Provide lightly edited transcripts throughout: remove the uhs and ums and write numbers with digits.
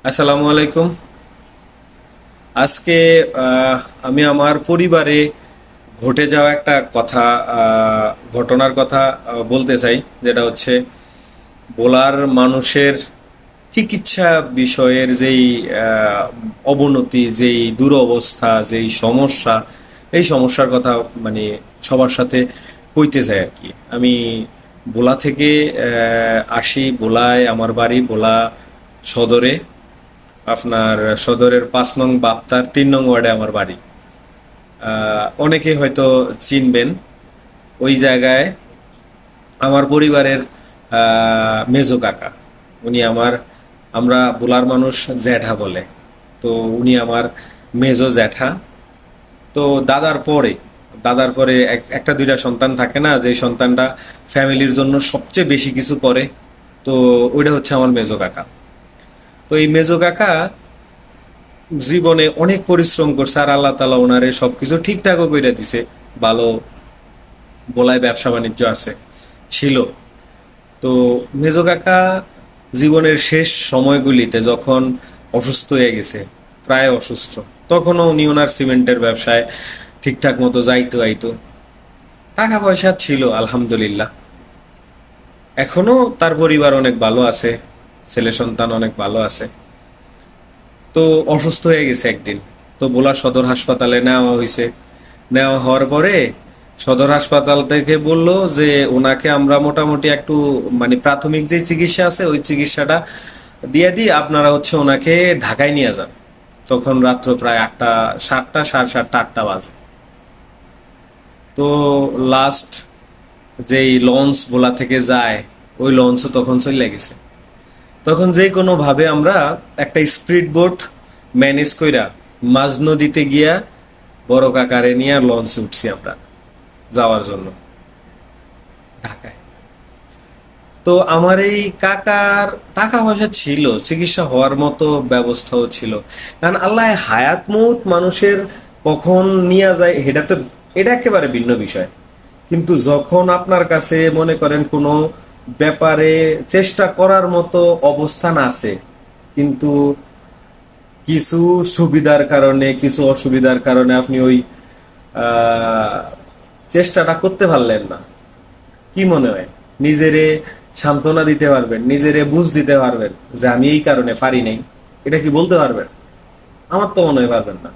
আসসালামু আলাইকুম। আজকে আমি আমার পরিবারে ঘটে যাওয়া একটা কথা, ঘটনার কথা বলতে চাই, যেটা হচ্ছে বোলার মানুষের চিকিৎসা বিষয়ের যেই অবনতি, যেই দুরবস্থা, যেই সমস্যা, এই সমস্যার কথা মানে সবার সাথে কইতে চাই আর কি। আমি বোলা থেকে আসি। বোলায় আমার বাড়ি, বোলা সদরে। আপনার সদরের 5 নং বাপ্তার 3 নং ওয়ার্ডে আমার বাড়ি। অনেকে হয়তো চিনবেন। ওই জায়গায় আমার পরিবারের মেজো কাকা, উনি আমার, আমরা বোলার মানুষ জ্যাঠা বলে, তো উনি আমার মেজো জ্যাঠা। তো দাদার পরে একটা দুইটা সন্তান থাকে না, যে সন্তানটা ফ্যামিলির জন্য সবচেয়ে বেশি কিছু করে, তো ওইটা হচ্ছে আমার মেজো কাকা। তো এই মেজো কাকা জীবনে অনেক পরিশ্রম করছে, আর আল্লাহ তালা ওনারে সবকিছু ঠিকঠাকও করে দিছে। ভালো বলায় ব্যবসা বাণিজ্য আছে, ছিল। তো মেজো কাকা জীবনের শেষ সময়গুলিতে যখন অসুস্থ হয়ে গেছে, প্রায় অসুস্থ, তখনও উনি ওনার সিমেন্টের ব্যবসায় ঠিকঠাক মতো যাইতো আইতো। টাকা পয়সা ছিল আলহামদুলিল্লাহ। এখনো তার পরিবার অনেক ভালো আছে, ছেলে সন্তান অনেক ভালো আছে। তো অসুস্থ হয়ে গেছে একদিন, তো ভোলা সদর হাসপাতালে নেওয়া হয়েছে। নেওয়া হওয়ার পরে সদর হাসপাতাল থেকে বলল যে ওনাকে আমরা মোটামুটি একটু মানে প্রাথমিক যে চিকিৎসা আছে ওই চিকিৎসাটা দিয়ে দিই, আপনারা হচ্ছে ওনাকে ঢাকায় নিয়ে যান। তখন রাত্র প্রায় 8টা, 7টা, সাড়ে 7টা, 8টা বাজে। তো লাস্ট যেই লঞ্চ ভোলা থেকে যায়, ওই লঞ্চও তখন চলে গেছে। তখন যে কোনো ভাবে আমরা একটা স্পিড বোট ম্যানেজ কইরা মাঝ নদীতে গিয়া বড় কাকারে নিয়ে লঞ্চে উঠছি আমরা যাওয়ার জন্য ঢাকায়। তো আমার এই কাকার টাকা পয়সা ছিল, চিকিৎসা হওয়ার মতো ব্যবস্থাও ছিল। কারণ আল্লাহ হায়াত মৌত মানুষের কখন নিয়ে যায় এটা একেবারে ভিন্ন বিষয়। কিন্তু যখন আপনার কাছে মনে করেন কোনো ব্যাপারে চেষ্টা করার মতো অবস্থান আছে, কিন্তু কিছু সুবিধার কারণে, কিছু অসুবিধার কারণে আপনি ওই আহ, চেষ্টাটা করতে পারলেন না, কি মনে হয় নিজেরে সান্ত্বনা দিতে পারবেন, নিজেরে বুঝ দিতে পারবেন যে আমি এই কারণে পারি নাই? এটা কি বলতে পারবেন? আমার তো মনে হয় পারবেন না।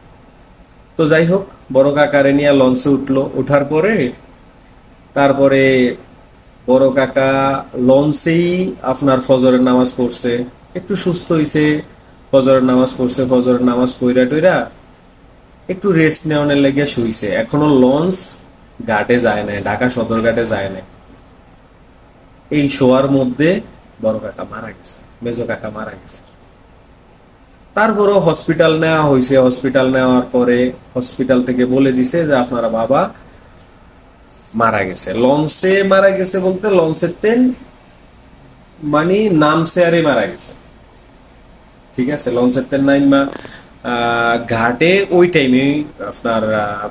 তো যাই হোক, বড় কাকারে নিয়ে লঞ্চে উঠলো। উঠার পরে তারপরে বড় কাকা লঞ্চেই আপনার ফজরের নামাজ পড়ছে, একটু সুস্থ হইছে, ফজরের নামাজ পড়ছে, ফজরের নামাজ পইরা টইরা একটু রেস্ট নেওয়ার লেগে শুইছে। এখনো লঞ্চ ঘাটে যায় নাই, ঢাকা সদর ঘাটে যায় নাই। এই শোয়ার মধ্যে বড় কাকা মারা গেছে, মেজো কাকা মারা গেছে। তারপরও হসপিটাল নেওয়া হয়েছে। হসপিটাল নেওয়ার পরে হসপিটাল থেকে বলে দিছে যে আপনারা বাবা মারা গেছে। লঞ্চে মারা গেছে বলতে লঞ্চের তেল মানে নামছে আরে মারা গেছে, ঠিক আছে। লঞ্চের তেল নাইমা ঘাটে ওই টাইমে আপনার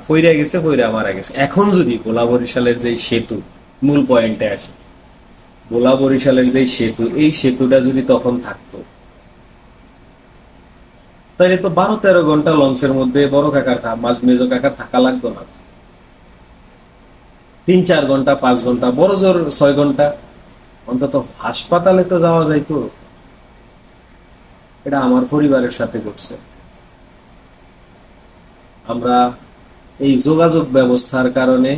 ফইরা গেছে, ফইরা মারা গেছে। এখন যদি ভোলা বরিশালের যে সেতু, মূল পয়েন্টে আসে, ভোলা বরিশালের যে সেতু, এই সেতুটা যদি তখন থাকতো, তাহলে তো 12-13 ঘন্টা লঞ্চের মধ্যে বড় কাকার মেজো কাকার থাকা লাগতো না। 3-4 ঘন্টা, 5 ঘন্টা, বড় জোর 6 ঘন্টা অন্তত হাসপাতালে তো যাওয়া যাইতো। এটা আমার পরিবারের সাথে ঘটছে। আমরা এই যোগাযোগ ব্যবস্থার কারণে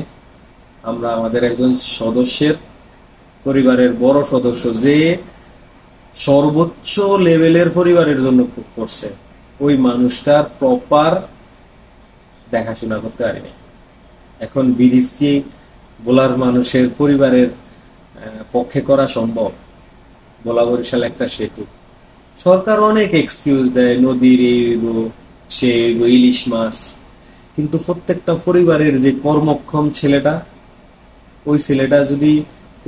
আমরা আমাদের একজন সদস্যের, পরিবারের বড় সদস্য যে সর্বোচ্চ লেভেলের পরিবারের জন্য করছে, ওই মানুষটার প্রপার দেখাশোনা করতে পারিনি। এখন ব্রিজ কি বোলার মানুষের পরিবারের পক্ষে করা সম্ভব? ভোলা বরিশাল একটা সেতু, সরকার অনেক এক্সকিউজ দেয়, নদীর এই সেই ইলিশ মাছ, কিন্তু প্রত্যেকটা পরিবারের যে কর্মক্ষম ছেলেটা, ওই ছেলেটা যদি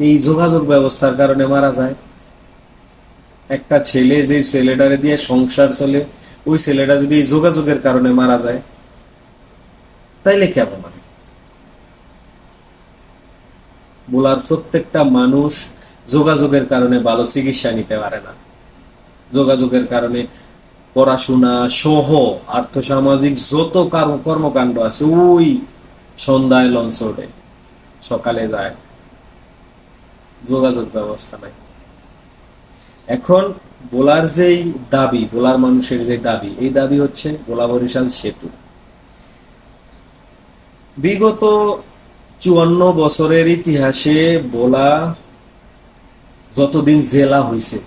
এই যোগাযোগ ব্যবস্থার কারণে মারা যায়, একটা ছেলে যে ছেলেটারে দিয়ে সংসার চলে, ওই ছেলেটা যদি এই যোগাযোগের কারণে মারা যায়, তাইলে কেমন হয়? বলার প্রত্যেকটা মানুষ যোগাযোগের কারণে ভালো চিকিৎসা নিতে পারে না। যোগাযোগের কারণে পড়াশোনা সহ আর্থসামাজিক যত কর্মকাণ্ড আছে ওই সন্ধ্যায় লঞ্চ ওঠে, সকালে যায়, যোগাযোগ ব্যবস্থা নাই। এখন ভোলার যেই দাবি, ভোলার মানুষের যে দাবি, এই দাবি হচ্ছে ভোলা বরিশাল সেতু। বিগত 54 বছরের ইতিহাসে ভোলা যতদিন জেলা হইছে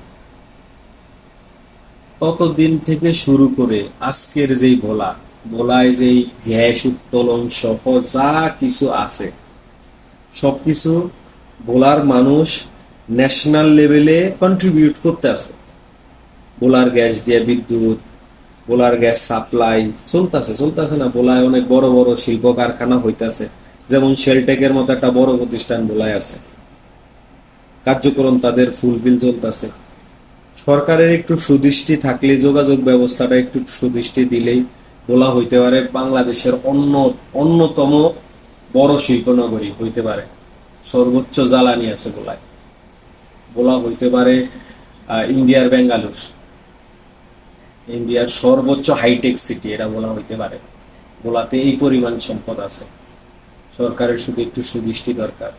ততদিন থেকে শুরু করে আজকের যেই ভোলা, ভোলায় যেই গ্যাস উত্তোলন সহ যা কিছু আছে সবকিছু ভোলার মানুষ ন্যাশনাল লেভেলে কন্ট্রিবিউট করতে আছে। ভোলার গ্যাস দিয়ে বিদ্যুৎ, ভোলার গ্যাস সাপ্লাই চলতেছে না। ভোলায় অনেক বড় বড় শিল্প কারখানা হইতাছে, যেমন শেলটেকের মতো একটা বড় প্রতিষ্ঠান ভোলায় আছে, কার্যক্রম তাদের ফুলফিল চলতেছে। সরকারের একটু সুদৃষ্টি থাকলে, যোগাযোগ ব্যবস্থাটা একটু সুদৃষ্টি দিলেই ভোলা হইতে পারে বাংলাদেশের অন্যতম বড় শিল্পনগরী হইতে পারে। সর্বোচ্চ জ্বালানি আছে ভোলায়। ভোলা হইতে পারে ইন্ডিয়ার বেঙ্গালুর, ইন্ডিয়ার সর্বোচ্চ হাইটেক সিটি, এটা বলা হইতে পারে। ভোলাতে এই পরিমাণ সম্পদ আছে, সরকারের শুধু একটু সুদৃষ্টি দরকার।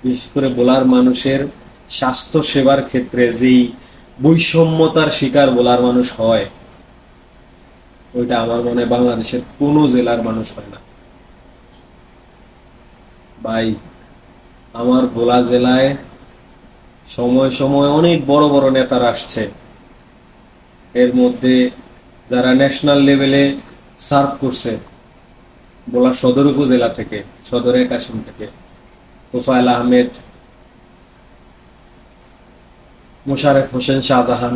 বিশেষ করে ভোলার মানুষের স্বাস্থ্য সেবার ক্ষেত্রে যেই বৈষম্যতার শিকার ভোলার মানুষ হয়, ওইটা আমার মনে হয় বাংলাদেশের কোনো জেলার মানুষ হয় না। ভাই, আমার ভোলা জেলায় সময় সময় অনেক বড় বড় নেতারা আসছে, এর মধ্যে যারা ন্যাশনাল লেভেলে সার্ভ করছে ভোলা সদর উপজেলা থেকে, সদর এক আসন থেকে তোফায়েল আহমেদ, মোশারেফ হোসেন শাহজাহান,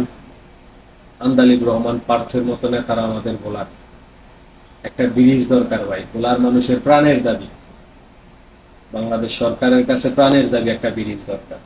আন্দালিব রহমান পার্থের মতো নেতারা আমাদের ভোলার। একটা ব্রিজ দরকার ভাই, ভোলার মানুষের প্রাণের দাবি, বাংলাদেশ সরকারের কাছে প্রাণের দাবি, একটা ব্রিজ দরকার।